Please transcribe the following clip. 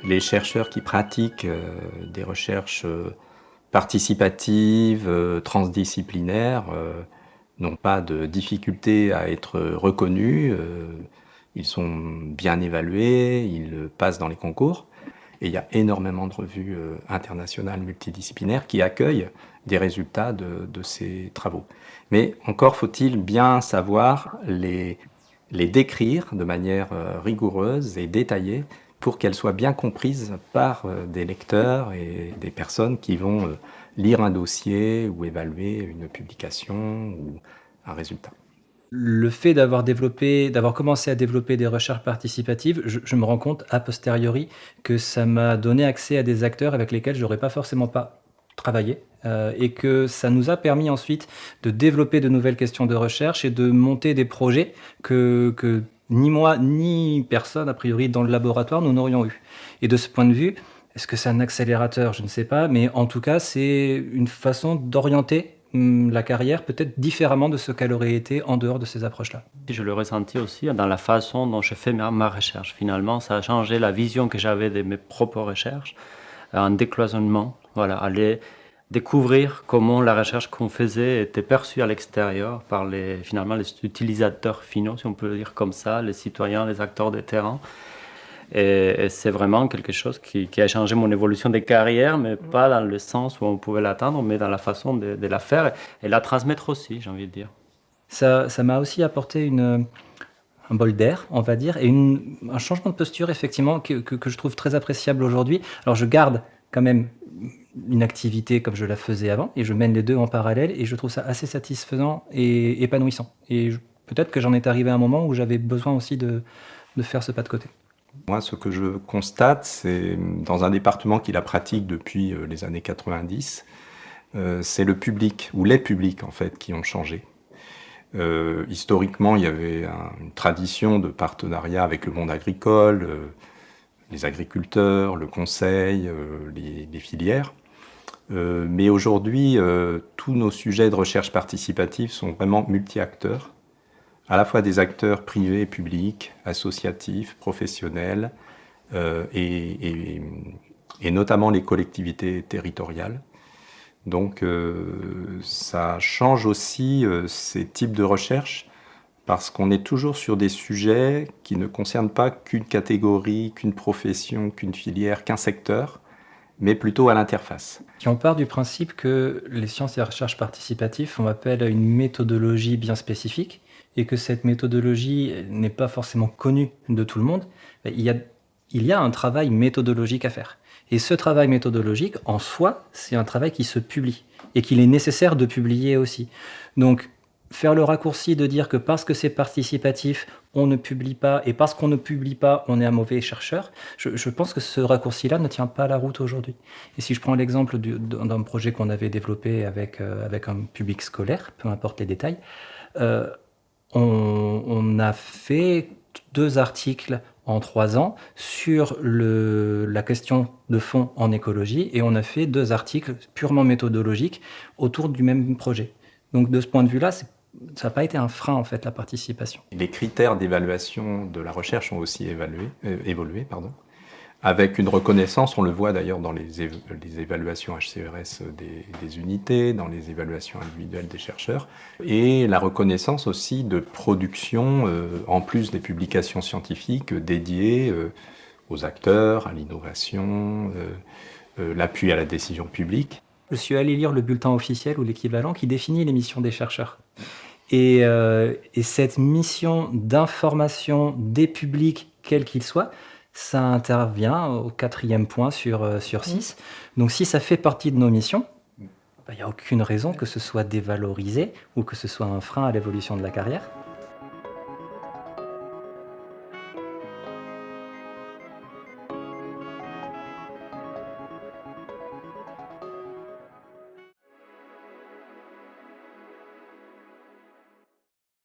Les chercheurs qui pratiquent des recherches participatives, transdisciplinaires, n'ont pas de difficulté à être reconnus. Ils sont bien évalués, ils passent dans les concours. Et il y a énormément de revues internationales multidisciplinaires qui accueillent des résultats de ces travaux. Mais encore faut-il bien savoir les décrire de manière rigoureuse et détaillée pour qu'elles soient bien comprises par des lecteurs et des personnes qui vont lire un dossier ou évaluer une publication ou un résultat. Le fait d'avoir commencé à développer des recherches participatives, je me rends compte a posteriori que ça m'a donné accès à des acteurs avec lesquels j'aurais pas forcément pas travaillé, et que ça nous a permis ensuite de développer de nouvelles questions de recherche et de monter des projets que ni moi, ni personne a priori dans le laboratoire nous n'aurions eu. Et de ce point de vue, est-ce que c'est un accélérateur? Je ne sais pas, mais en tout cas, c'est une façon d'orienter la carrière peut-être différemment de ce qu'elle aurait été en dehors de ces approches-là. Je le ressentis aussi dans la façon dont je fais ma recherche. Finalement, ça a changé la vision que j'avais de mes propres recherches, un décloisonnement, voilà, aller découvrir comment la recherche qu'on faisait était perçue à l'extérieur par finalement les utilisateurs finaux, si on peut le dire comme ça, les citoyens, les acteurs de terrain. Et c'est vraiment quelque chose qui a changé mon évolution de carrière, mais pas dans le sens où on pouvait l'atteindre, mais dans la façon de la faire et la transmettre aussi, j'ai envie de dire. Ça m'a aussi apporté un bol d'air, on va dire, et un changement de posture, effectivement, que je trouve très appréciable aujourd'hui. Alors, je garde quand même une activité comme je la faisais avant, et je mène les deux en parallèle, et je trouve ça assez satisfaisant et épanouissant. Et peut-être que j'en étais arrivé à un moment où j'avais besoin aussi de faire ce pas de côté. Moi, ce que je constate, c'est dans un département qui la pratique depuis les années 90, c'est le public, ou les publics en fait, qui ont changé. Historiquement, il y avait une tradition de partenariat avec le monde agricole, les agriculteurs, le conseil, les filières. Mais aujourd'hui, tous nos sujets de recherche participative sont vraiment multi-acteurs, à la fois des acteurs privés, publics, associatifs, professionnels, et notamment les collectivités territoriales. Donc ça change aussi ces types de recherche parce qu'on est toujours sur des sujets qui ne concernent pas qu'une catégorie, qu'une profession, qu'une filière, qu'un secteur, mais plutôt à l'interface. Si on part du principe que les sciences et la recherche participative font appel à une méthodologie bien spécifique et que cette méthodologie n'est pas forcément connue de tout le monde, il y a un travail méthodologique à faire. Et ce travail méthodologique, en soi, c'est un travail qui se publie et qu'il est nécessaire de publier aussi. Donc, faire le raccourci de dire que parce que c'est participatif, on ne publie pas, et parce qu'on ne publie pas, on est un mauvais chercheur, je pense que ce raccourci-là ne tient pas la route aujourd'hui. Et si je prends l'exemple d'un projet qu'on avait développé avec un public scolaire, peu importe les détails, on a fait 2 articles en 3 ans sur la question de fond en écologie, et on a fait 2 articles purement méthodologiques autour du même projet. Donc de ce point de vue-là, ça n'a pas été un frein en fait, la participation. Les critères d'évaluation de la recherche ont aussi évolué, avec une reconnaissance, on le voit d'ailleurs dans les évaluations HCERS des unités, dans les évaluations individuelles des chercheurs, et la reconnaissance aussi de production, en plus des publications scientifiques, dédiées aux acteurs, à l'innovation, l'appui à la décision publique. Je suis allé lire le bulletin officiel ou l'équivalent qui définit les missions des chercheurs. Et cette mission d'information des publics, quels qu'ils soient, ça intervient au 4e point sur 6. Donc si ça fait partie de nos missions, il n'y a aucune raison que ce soit dévalorisé ou que ce soit un frein à l'évolution de la carrière.